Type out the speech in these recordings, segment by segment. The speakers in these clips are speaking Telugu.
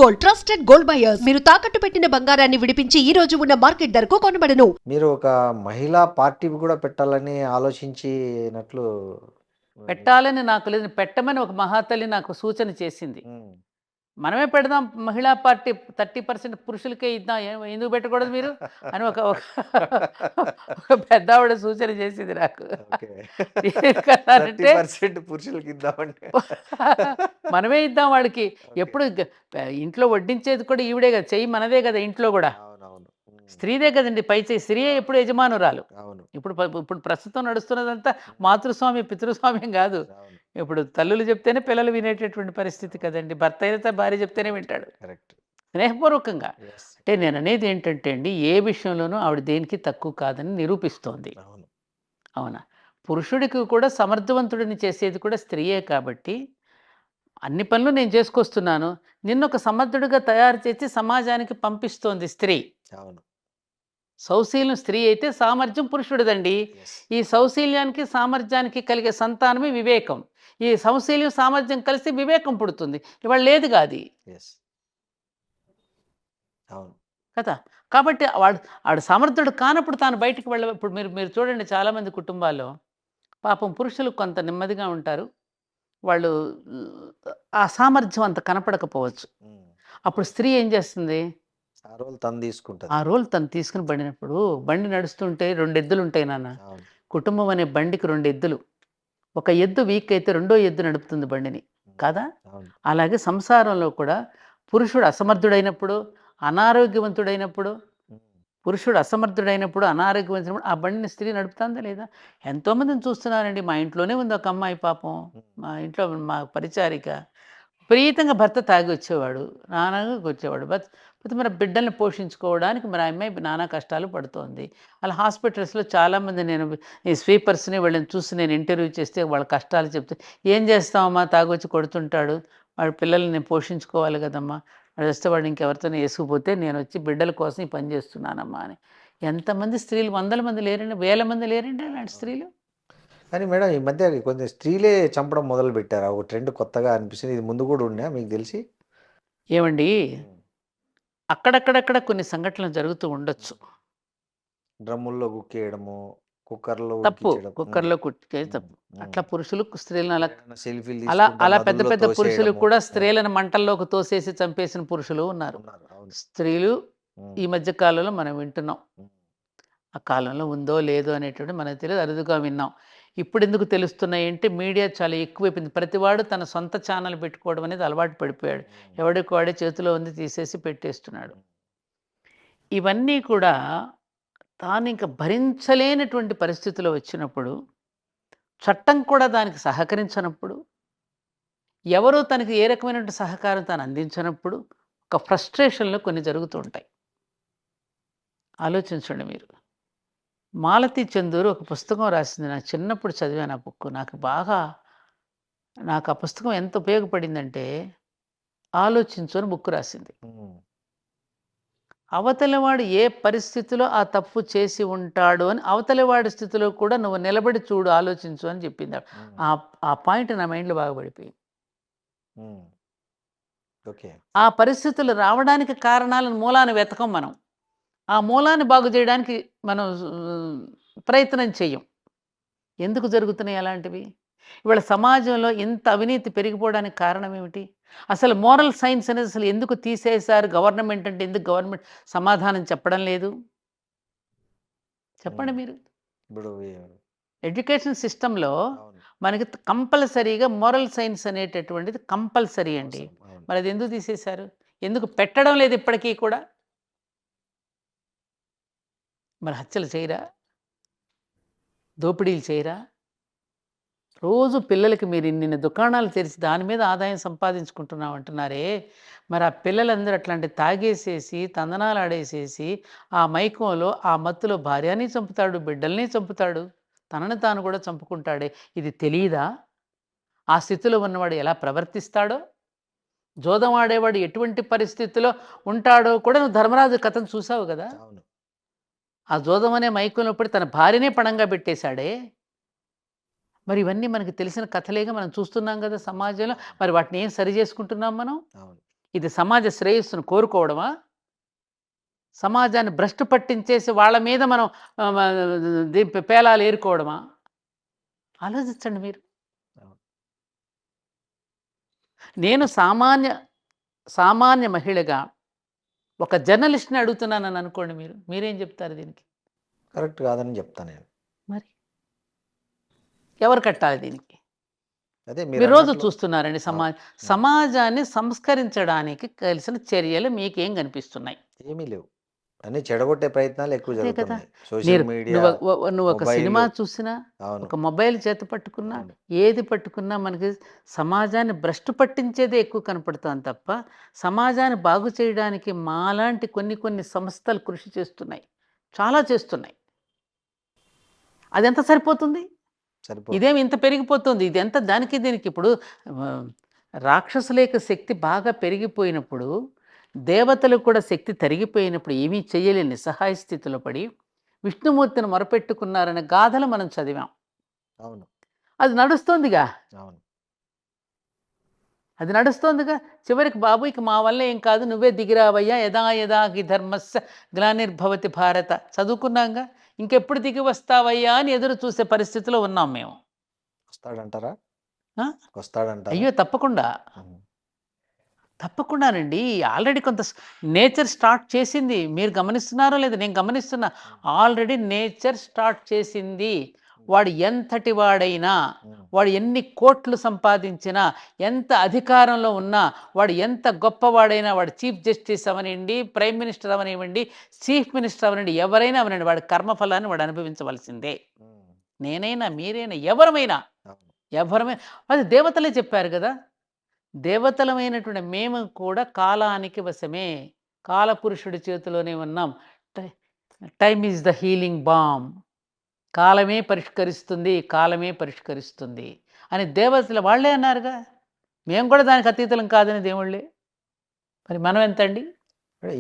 గోల్డ్ ట్రస్టెడ్ గోల్డ్ బయర్స్ మీరు తాకట్టు పెట్టిన బంగారాన్ని విడిపించి ఈ రోజు ఉన్న మార్కెట్ ధరకు కొనబడను. మీరు ఒక మహిళా పార్టీ కూడా పెట్టాలని ఆలోచించినట్లు పెట్టాలని నాకు లేదు. పెట్టమని ఒక మహాతల్లి నాకు సూచన చేసింది. ఉమ్. మనమే పెడదాం మహిళా పార్టీ, 30% పురుషులకే ఇద్దాం, ఎందుకు పెట్టకూడదు మీరు అని ఒక ఒక పెద్ద ఆవిడ సూచన చేసింది నాకు. ఓకే. ఎందుకన్నారంటే 30% పురుషులకి ఇద్దామంటే మనమే ఇద్దాం వాడికి. ఎప్పుడు ఇంట్లో వడ్డించేది కూడా ఈవిడే కదా, చెయ్యి మనదే కదా ఇంట్లో కూడా, అవునవును. స్త్రీదే కదండి పై చేయి. స్త్రీయే ఎప్పుడు యజమానురాలు. అవును. ఇప్పుడు ప్రస్తుతం నడుస్తున్నదంతా మాతృస్వామ్యం పితృస్వామ్యం కాదు. అవును. ఇప్పుడు తల్లులు చెప్తేనే పిల్లలు వినేటటువంటి పరిస్థితి కదండి. భర్త అయితే భార్య చెప్తేనే వింటాడు కరెక్ట్. స్నేహపూర్వకంగా. ఎస్. అంటే నేను అనేది ఏంటంటే అండి, ఏ విషయంలోనూ ఆవిడ దేనికి తక్కువ కాదని నిరూపిస్తోంది. అవును. అవునా? పురుషుడికి కూడా సమర్థవంతుడిని చేసేది కూడా స్త్రీయే కాబట్టి అన్ని పనులు నేను చేసుకొస్తున్నాను, నిన్నొక సమర్థుడిగా తయారు చేసి సమాజానికి పంపిస్తోంది స్త్రీ. అవును. సౌశీల్యం స్త్రీ అయితే సామర్థ్యం పురుషుడిదండి. ఎస్. ఈ సౌశీల్యానికి సామర్థ్యానికి కలిగే సంతానమే వివేకం. ఈ సౌశీల్యం సామర్థ్యం కలిసి వివేకం పుడుతుంది. ఇవాళ లేదుగా అది ఎస్. అవును. కదా. కాబట్టి వాడు సమర్థుడు కానప్పుడు తాను బయటికి ఇప్పుడు మీరు మీరు చూడండి, చాలామంది కుటుంబాల్లో పాపం పురుషులు కొంత నెమ్మదిగా ఉంటారు. వాళ్ళు ఆ సామర్థ్యం అంత కనపడకపోవచ్చు. ఉమ్. అప్పుడు స్త్రీ ఏం చేస్తుంది? ఆ రోల్ తను ఆ తీసుకుంటుంది. రోల్ తను తీసుకుని పడినప్పుడు, బండి నడుస్తుంటే 2 ఎద్దులు ఉంటాయి నాన్న. అవును. కుటుంబం అనే బండికి 2 ఎద్దులు. ఒక ఎద్దు వీక్ అయితే రెండో ఎద్దు నడుపుతుంది బండిని, కాదా? అవును. అలాగే సంసారంలో కూడా పురుషుడు అసమర్థుడైనప్పుడు, అనారోగ్యవంతుడైనప్పుడు, ఉమ్. పురుషుడు అసమర్థుడైనప్పుడు, అనారోగ్యవంతుడైనప్పుడు ఆ బండిని స్త్రీ నడుపుతుందా లేదా? ఎంతోమందిని చూస్తున్నానండి. మా ఇంట్లోనే ఉంది ఒక అమ్మాయి పాపం. మా ఇంట్లో మా పరిచారిక విపరీతంగా భర్త తాగి వచ్చేవాడు, నాన్నగా వచ్చేవాడు. పోతే మరి బిడ్డల్ని పోషించుకోవడానికి మరి ఆ అమ్మాయి నానా కష్టాలు పడుతోంది. అలా హాస్పిటల్స్లో చాలామంది, నేను ఈ స్వీపర్స్ని వీళ్ళని చూసి నేను ఇంటర్వ్యూ చేస్తే వాళ్ళ కష్టాలు చెప్తే, ఏం చేస్తామమ్మా, తాగొచ్చి కొడుతుంటాడు, వాడి పిల్లల్ని నేను పోషించుకోవాలి కదమ్మా, వాడు వస్తే వాడు ఇంకెవరితోనే వేసుకుపోతే నేను వచ్చి బిడ్డల కోసం ఈ పని చేస్తున్నానమ్మా అని. ఎంతమంది స్త్రీలు, వందల మంది లేరండి, వేల మంది లేరండి అలాంటి స్త్రీలు. కానీ మేడం ఈ మధ్య కొంచెం స్త్రీలే చంపడం మొదలు పెట్టారు. ఒక ట్రెండ్ కొత్తగా అనిపిస్తుంది. ఇది ముందు కూడా ఉన్నా మీకు తెలిసి? ఏమండి, అక్కడక్కడక్కడ కొన్ని సంఘటనలు జరుగుతూ ఉండొచ్చు. డ్రమ్ముల్లో కుక్కేయడము, కుక్కర్లో తప్పు, ఉడికించడం. కుక్కర్లో కుట్టే తప్పు. అట్లా పురుషులు స్త్రీలను అలా సెల్ఫీలు అలా తీసుకుంటా అలా పెద్ద నదుల్లో పెద్ద పురుషులు తోసేయడము. కూడా స్త్రీలను మంటల్లోకి తోసేసి చంపేసిన పురుషులు ఉన్నారు. ఉన్నారు. అవును. స్త్రీలు ఉమ్. ఈ మధ్య కాలంలో మనం వింటున్నాం. ఉమ్. ఆ కాలంలో ఉందో లేదో అనేటువంటి మనకు తెలియదు, అరుదుగా విన్నాం. ఇప్పుడు ఎందుకు తెలుస్తున్నాయి అంటే, మీడియా చాలా ఎక్కువైపోయింది. ప్రతివాడు తన సొంత ఛానల్ పెట్టుకోవడం అనేది అలవాటు పడిపోయాడు. ఎవడికి వాడే చేతిలో ఉంది తీసేసి పెట్టేస్తున్నాడు. ఇవన్నీ కూడా తాను ఇంకా భరించలేనటువంటి పరిస్థితిలో వచ్చినప్పుడు, చట్టం కూడా దానికి సహకరించనప్పుడు, ఎవరో తనకి ఏ రకమైనటువంటి సహకారం తాను అందించినప్పుడు, ఒక ఫ్రస్ట్రేషన్లో కొన్ని జరుగుతూ ఉంటాయి. ఆలోచించండి మీరు. మాలతి చందూరు ఒక పుస్తకం రాసింది. నాకు చిన్నప్పుడు చదివాను ఆ బుక్. నాకు ఆ పుస్తకం ఎంత ఉపయోగపడిందంటే, ఆలోచించు అని బుక్ రాసింది. ఉమ్. అవతలివాడు ఏ పరిస్థితిలో ఆ తప్పు చేసి ఉంటాడు అని, అవతలివాడి స్థితిలో కూడా నువ్వు నిలబడి చూడు, ఆలోచించు అని చెప్పింది. ఆ పాయింట్ నా మైండ్లో బాగా పడిపోయింది. ఓకే. ఆ పరిస్థితులు రావడానికి కారణాలను మూలాన్ని వెతకం మనం. ఆ మూలాన్ని బాగు చేయడానికి మనం ప్రయత్నం చెయ్యం. ఎందుకు జరుగుతున్నాయి అలాంటివి? ఇవాళ సమాజంలో ఇంత అవినీతి పెరిగిపోవడానికి కారణం ఏమిటి? అసలు మోరల్ సైన్స్ అనేది అసలు ఎందుకు తీసేశారు? గవర్నమెంట్ అంటే ఎందుకు గవర్నమెంట్ సమాధానం చెప్పడం లేదు? చెప్పండి మీరు. ఇప్పుడు ఎడ్యుకేషన్ సిస్టంలో అవును. మనకి కంపల్సరీగా మోరల్ సైన్స్ అనేటటువంటిది కంపల్సరీ అండి. అవసరం. అవును. మరి అది ఎందుకు తీసేశారు? ఎందుకు పెట్టడం లేదు ఇప్పటికీ కూడా? మరి హత్యలు చేయరా? దోపిడీలు చేయరా? రోజు పిల్లలకి మీరు ఇన్ని దుకాణాలు తెరిచి దాని మీద ఆదాయం సంపాదించుకుంటున్నాం అంటున్నారే, మరి ఆ పిల్లలందరూ అట్లాంటి తాగేసేసి, తందనాలు ఆడేసేసి, ఆ మైకంలో, ఆ మత్తులో భార్యని చంపుతాడు, బిడ్డల్ని చంపుతాడు, తనని తాను కూడా చంపుకుంటాడే. ఇది తెలీదా? ఆ స్థితిలో ఉన్నవాడు ఎలా ప్రవర్తిస్తాడో, జోదం ఆడేవాడు ఎటువంటి పరిస్థితిలో ఉంటాడో కూడా నువ్వు ధర్మరాజు కథను చూసావు కదా. అవును. ఆ జోదం అనే మైకంలో పడి తన భార్యనే పణంగా పెట్టేశాడే. మరి ఇవన్నీ మనకు తెలిసిన కథలేగా మనం చూస్తున్నాం కదా సమాజంలో. మరి వాటిని ఏం సరి చేసుకుంటున్నాం మనం? అవును. ఇది సమాజ శ్రేయస్సును కోరుకోవడమా? సమాజాన్ని భ్రష్టు పట్టించేసి వాళ్ళ మీద మనం పేలాలు ఏరుకోవడమా? ఆలోచించండి మీరు. అవును. నేను సామాన్య మహిళగా ఒక జర్నలిస్ట్‌ని అడుగుతున్నానని అనుకోండి మీరు. మీరేం చెప్తారు దీనికి? కరెక్ట్ కాదని చెప్తా నేను. మరి ఎవరు కట్టాలి దీనికి? అదే మీరు రోజు మీరన్నట్లు చూస్తున్నారండి అవును. సమాజాన్ని సంస్కరించడానికి కలిసిన చర్యలు మీకేం కనిపిస్తున్నాయి? ఏమీ లేవు. అన్నీ చెడగొట్టే ప్రయత్నాలు ఎక్కువ అదే కదా! జరుగుతున్నాయి. సోషల్ మీడియా, నువ్వొక సినిమా మొబైలు. చూసినా, అవును. ఒక మొబైల్ చేత పట్టుకున్నా, అవును. ఏది పట్టుకున్నా మనకి సమాజాన్ని భ్రష్టు పట్టించేదే ఎక్కువ కనపడుతోంది తప్ప, సమాజాన్ని బాగు చేయడానికి మాలాంటి కొన్ని సంస్థలు కృషి చేస్తున్నాయి. చాలా చేస్తున్నాయి. అదెంత సరిపోతుంది? సరిపోదు. ఇదేమి ఇంత పెరిగిపోతుంది. ఇదెంత దానికి దీనికి ఇప్పుడు ఆహ్, రాక్షసుల యొక్క శక్తి బాగా పెరిగిపోయినప్పుడు, దేవతలకు కూడా శక్తి తరిగిపోయినప్పుడు ఏమీ చేయలేని నిస్సహాయ స్థితిలో పడి, విష్ణుమూర్తిని మొరపెట్టుకున్నారనే గాథలు మనం చదివాం. అవును. అది నడుస్తోందిగా. అవును. అది నడుస్తోందిగా. చివరికి బాబు ఇక మా వల్ల ఏం కాదు నువ్వే దిగిరావయ్యా యదా యదా హి ధర్మస్య గ్లానిర్భవతి భారత చదువుకున్నాంగా. ఇంకెప్పుడు దిగి వస్తావయ్యా అని ఎదురు చూసే పరిస్థితిలో ఉన్నాం మేము. వస్తాడంటారా? ఆ! వస్తాడంటారా? అయ్యో! తప్పకుండా. హ్మ్. తప్పకుండానండి. ఆల్రెడీ కొంత నేచర్ స్టార్ట్ చేసింది. మీరు గమనిస్తున్నారో లేదో నేను గమనిస్తున్నా. ఆల్రెడీ నేచర్ స్టార్ట్ చేసింది. వాడు ఎంతటి వాడైనా, హ్మ్. వాడు ఎన్ని కోట్లు సంపాదించినా, ఎంత అధికారంలో ఉన్నా, వాడు ఎంత గొప్పవాడైనా, వాడు చీఫ్ జస్టిస్ అవనివ్వండి, ప్రైమ్ మినిస్టర్ అవనివ్వండి, చీఫ్ మినిస్టర్ అవనండి, ఎవరైనా అవనండి, వాడి కర్మఫలాన్ని వాడు అనుభవించవలసిందే. హ్మ్. నేనైనా, మీరైనా, ఎవరమైనా, అవును. ఎవరమైనా అది దేవతలే చెప్పారు గదా! దేవతలమైనటువంటి మేము కూడా కాలానికి వశమే. కాలపురుషుడి చేతిలోనే ఉన్నాం. టై time is the healing balm. కాలమే పరిష్కరిస్తుంది, కాలమే పరిష్కరిస్తుంది అని దేవతలు వాళ్ళే అన్నారుగా. మేము కూడా దానికి అతీతులం కాదని దేవుళ్ళే. మరి మనం ఎంతండి?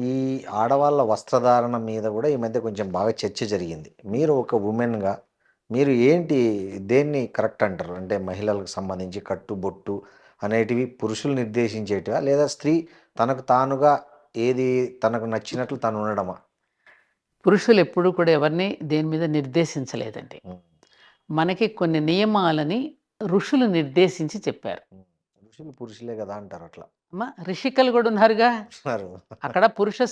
ఈ ఆడవాళ్ళ వస్త్రధారణ మీద గూడా ఈ మధ్య కొంచెం బాగా చర్చ జరిగింది. మీరు ఒక వుమెన్‌గా మీరు ఏంటి దేన్ని కరెక్ట్ అంటారు? అంటే మహిళలకు సంబంధించి కట్టు, బొట్టు అనేటివి పురుషులు నిర్దేశించేటివా? లేదా స్త్రీ తనకు తానుగా ఏది తనకు నచ్చినట్లు తను ఉండడమా? పురుషులెప్పుడూ కూడా ఎవరిని దేని మీద నిర్దేశించలేదండి. హ్మ్. మనకి కొన్ని నియమాలని ఋషులు నిర్దేశించి చెప్పారు. హ్మ్. ఋషులు పురుషులే గదా! అంటారు అట్లా. ఋషికలు కూడా ఉన్నారుగా. ఉన్నారు. అక్కడ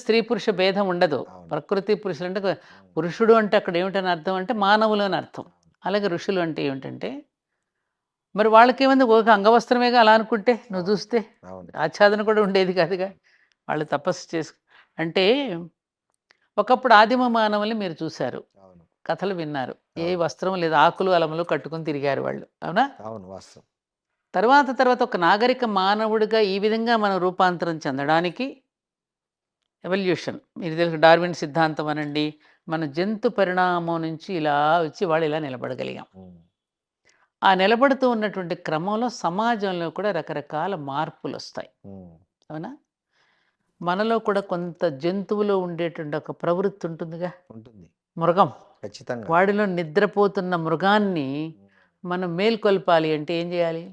స్త్రీ పురుష భేదం ఉండదు. అవును. ప్రకృతి పురుషులు అంటే హ్మ్. పురుషుడు అంటే అక్కడ ఏమిటని అర్థం అంటే మానవులు అని అర్థం. అలాగే ఋషులు అంటే ఏమిటంటే మరి వాళ్ళకేముంది ఒక అంగవస్త్రమేగా అలా అనుకుంటే నువ్వు అవును. చూస్తే అవును. ఆచ్ఛాదన కూడా ఉండేది కాదుగా. వాళ్ళు తపస్సు చేసు అంటే ఒకప్పుడు ఆదిమ మానవుల్ని మీరు చూశారు. అవును. కథలు విన్నారు. ఏ అవును. వస్త్రం లేదు ఆకులు అలములు కట్టుకొని తిరిగారు వాళ్ళు. అవునా? అవును. వాస్తవం. తర్వాత ఒక నాగరిక మానవుడిగా ఈ విధంగా మనం రూపాంతరం చెందడానికి ఎవల్యూషన్ మీరు తెలుసు డార్విన్ సిద్ధాంతం అనండి. మన జంతు పరిణామం నుంచి ఇలా వచ్చి వాళ్ళు ఇలా నిలబడగలిగాం. హ్మ్. ఆ నిలబడుతూ ఉన్నటువంటి క్రమంలో సమాజంలో కూడా రకరకాల మార్పులొస్తాయి. హ్మ్. అవునా? మనలో కూడా కొంత జంతువులో ఉండేటువంటి ఒక ప్రవృత్తి ఉంటుందిగా. ఉంటుంది. మృగం. ఖచ్చితంగా. వాడిలో నిద్రపోతున్న మృగాన్ని హ్మ్. మనం మేల్కొల్పాలి అంటే ఏం చేయాలి?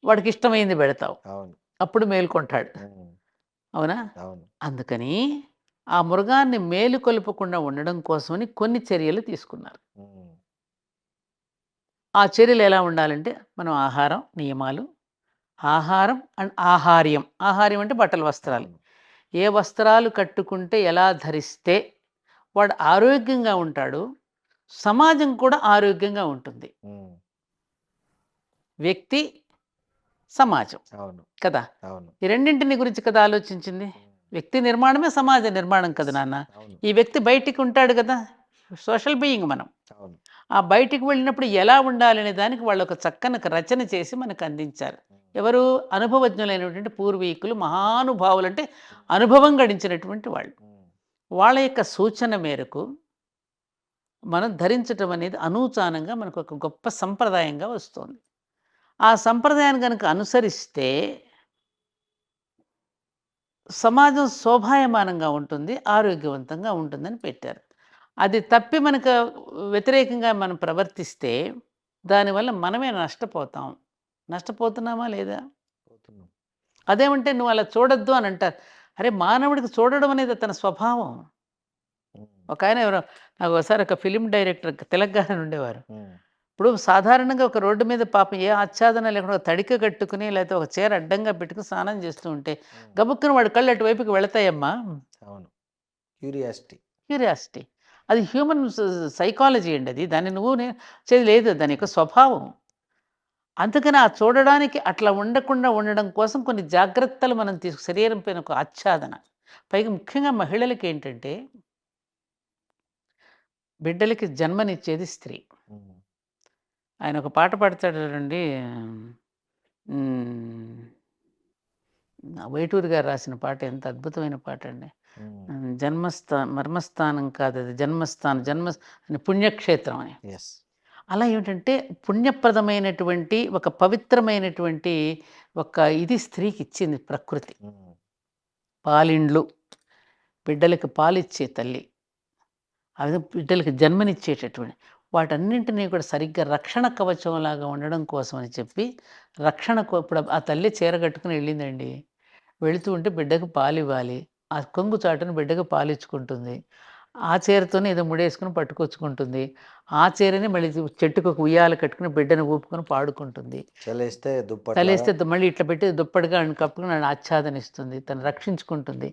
వాడికి ఇష్టమైంది పెడతావు. అవును. అప్పుడు మేలుకుంటాడు. హ్మ్. అవునా? అవును. అందుకని ఆ మృగాన్ని మేలుకొల్పకుండా ఉండడం కోసమని కొన్ని చర్యలు తీసుకున్నారు. హ్మ్. ఆ చర్యలు ఎలా ఉండాలంటే మనం ఆహారం, నియమాలు, ఆహారం అండ్ ఆహార్యం. ఆహార్యం అంటే బట్టలు, వస్త్రాలు. అవును. ఏ వస్త్రాలు కట్టుకుంటే ఎలా ధరిస్తే వాడు ఆరోగ్యంగా ఉంటాడు, సమాజం కూడా ఆరోగ్యంగా ఉంటుంది. హ్మ్. వ్యక్తి, సమాజం అవును. కదా! అవును. ఈ రెండింటిని గురించి కదా ఆలోచించింది. హ్మ్. వ్యక్తి నిర్మాణమే సమాజ నిర్మాణం కదా యెస్. నాన్న. అవును. ఈ వ్యక్తి బయటికి ఉంటాడు కదా! సోషల్ బీయింగ్ మనం. అవును. ఆ బయటికి వెళ్ళినప్పుడు ఎలా ఉండాలనే దానికి వాళ్ళు ఒక చక్కని రచన చేసి మనకు అందించారు. హ్మ్. ఎవరు? అనుభవజ్ఞులైనటువంటి పూర్వీకులు, మహానుభావులు అంటే అనుభవం గడించినటువంటి వాళ్ళు. హ్మ్. వాళ్ళ యొక్క సూచన మేరకు మనం ధరించటం అనేది అనూచానంగా మనకు ఒక గొప్ప సంప్రదాయంగా వస్తుంది. ఆ సంప్రదాయాన్ని గనుక అనుసరిస్తే సమాజం శోభాయమానంగా ఉంటుంది, ఆరోగ్యవంతంగా ఉంటుందని పెట్టారు. అది తప్పి మనకు వ్యతిరేకంగా మనం ప్రవర్తిస్తే దానివల్ల మనమే నష్టపోతాం. నష్టపోతున్నామా లేదా? పోతున్నాం. అదేమంటే నువ్వు అలా చూడొద్దు అని అంటారు. అరే మానవుడికి చూడడం అనేది తన స్వభావం. ఒక ఆయన ఎవరో నాకు ఒకసారి ఒక ఫిలిం డైరెక్టర్ తెలంగాణ ఉండేవారు. ఇప్పుడు సాధారణంగా ఒక రోడ్డు మీద పాపం ఏ ఆచ్ఛాదన లేకుండా ఒక తడిక కట్టుకుని లేకపోతే ఒక చీర అడ్డంగా పెట్టుకుని స్నానం చేస్తూ ఉంటే గబుక్కున వాడి కళ్ళు అటువైపుకి వెళతాయమ్మా. అవును, క్యూరియాసిటీ. క్యూరియాసిటీ అది హ్యూమన్ సైకాలజీ అండి. అది దాన్ని నువ్వు చేది లేదు, దాని యొక్క స్వభావం. అందుకని ఆ చూడడానికి అట్లా ఉండకుండా ఉండడం కోసం కొన్ని జాగ్రత్తలు మనం శరీరం పైన ఒక ఆచ్ఛాదన. పైగా ముఖ్యంగా మహిళలకి ఏంటంటే బిడ్డలకి జన్మనిచ్చేది స్త్రీ. ఆయన ఒక పాట పాడతాడు అండి, వైటూరు గారు రాసిన పాట, ఎంత అద్భుతమైన పాట అండి. మర్మస్థానం కాదు అది, జన్మ పుణ్యక్షేత్రం అని. అలా ఏమిటంటే పుణ్యప్రదమైనటువంటి ఒక పవిత్రమైనటువంటి ఒక ఇది స్త్రీకి ఇచ్చింది ప్రకృతి. పాలిండ్లు, బిడ్డలకు పాలిచ్చే తల్లి, అది బిడ్డలకు జన్మనిచ్చేటటువంటి వాటన్నింటినీ కూడా సరిగ్గా రక్షణ కవచంలాగా ఉండడం కోసం అని చెప్పి ఇప్పుడు ఆ తల్లి చీర కట్టుకుని వెళ్ళిందండి. వెళుతూ ఉంటే బిడ్డకు పాలు ఇవ్వాలి. ఆ కొంగు చాటును బిడ్డకు పాలు ఇచ్చుకుంటుంది. ఆ చీరతోనే ఏదో ముడేసుకుని పట్టుకొచ్చుకుంటుంది. ఆ చీరని మళ్ళీ చెట్టుకు ఒక ఉయ్యాల కట్టుకుని బిడ్డను ఊపుకొని పాడుకుంటుంది. చలేస్తే మళ్ళీ ఇట్లా పెట్టి దుప్పటిగా కప్పుకుని ఆచ్ఛాదనిస్తుంది, తను రక్షించుకుంటుంది.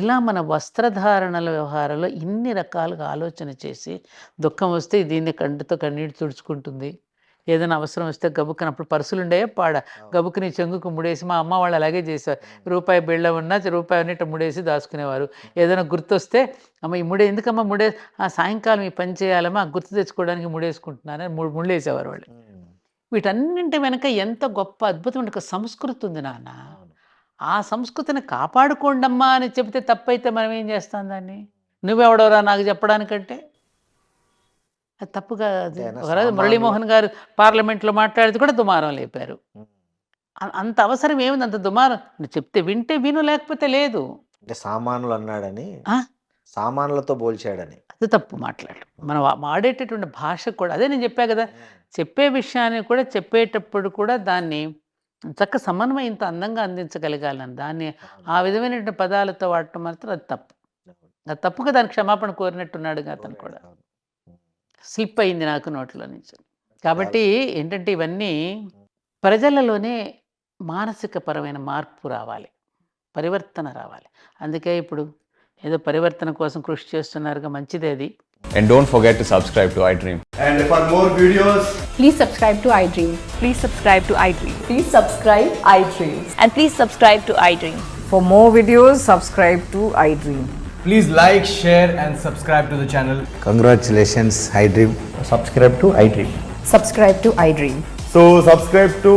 ఇలా మన వస్త్రధారణల వ్యవహారంలో ఇన్ని రకాలుగా ఆలోచన చేసి దుఃఖం వస్తే దీన్ని కంటితో కన్నీటి తుడుచుకుంటుంది. ఏదైనా అవసరం వస్తే గబుక్కన, అప్పుడు పర్సులు ఉండేవే గబుక్కుని చెంగుకు ముడేసి, మా అమ్మ వాళ్ళు అలాగే చేసేవారు. రూపాయి బిళ్ళ ఉన్నా రూపాయి అన్నిట ముడేసి దాచుకునేవారు. ఏదైనా గుర్తొస్తే అమ్మ ఈ ఎందుకమ్మా సాయంకాలం ఈ పని చేయాలమ్మా గుర్తు తెచ్చుకోవడానికి ముడేసుకుంటున్నానని ముళ్ళేసేవారు వాళ్ళు. వీటన్నింటి వెనక ఎంత గొప్ప అద్భుతమైన ఒక సంస్కృతి ఉంది నాన్న. ఆ సంస్కృతిని కాపాడుకోండమ్మా అని చెబితే తప్పైతే మనం ఏం చేస్తాం దాన్ని? నువ్వెవడోరా నాకు చెప్పడానికంటే? అది తప్పుగా. ఒకరోజు మురళీమోహన్ గారు పార్లమెంట్లో మాట్లాడితే కూడా దుమారం లేపారు. అంత అవసరం ఏముంది అంత దుమారం? నువ్వు చెప్తే వింటే విను, లేకపోతే లేదు. అంటే సామానులు అన్నాడని, సామాన్లతో పోల్చాడని అది తప్పు మాట్లాడు. మనం వాడేటటువంటి భాష కూడా అదే నేను చెప్పా కదా, చెప్పే విషయాన్ని కూడా చెప్పేటప్పుడు కూడా దాన్ని చక్క సమన్వయంతో అందంగా అందించగలగాలని, దాన్ని ఆ విధమైనటువంటి పదాలతో వాడటం మాత్రం అది తప్పు. అది తప్పుగా దానికి క్షమాపణ కోరినట్టున్నాడు అతను కూడా. స్లిప్ అయింది నాకు నోట్లో నుంచి. కాబట్టి ఏంటంటే ఇవన్నీ ప్రజలలోనే మానసిక పరమైన మార్పు రావాలి, పరివర్తన రావాలి. అందుకే ఇప్పుడు ఏదో పరివర్తన కోసం కృషి చేస్తున్నారుగా, మంచిదే అది. And don't forget to subscribe to iDream. And for more videos, please subscribe to iDream. Please subscribe to iDream. Please subscribe iDream. And please subscribe to iDream. For more videos, subscribe to iDream. please like, share and subscribe to the channel. Congratulations, iDream. Subscribe to iDream. Subscribe to iDream. So subscribe to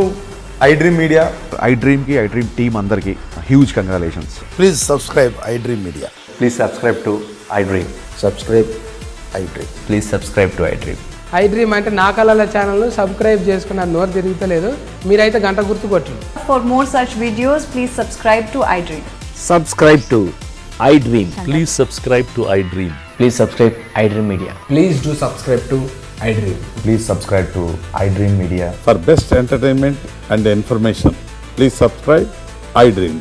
iDream Media. iDream ki iDream team andarki huge congratulations. Please subscribe iDream Media. Please subscribe to iDream. Subscribe iDream. Please subscribe to iDream. iDream అంటే నా కళల ఛానల్ సబ్స్క్రైబ్ చేసుకున్న నోరు తిరుగుతలేదు, మీరైతే గంట గుర్తు కొట్టండి. For more such videos, please subscribe to iDream. Subscribe to iDream. Please subscribe to iDream. Please subscribe iDream Media. Please do subscribe to iDream. Please subscribe to iDream Media. For best entertainment and information, please subscribe iDream.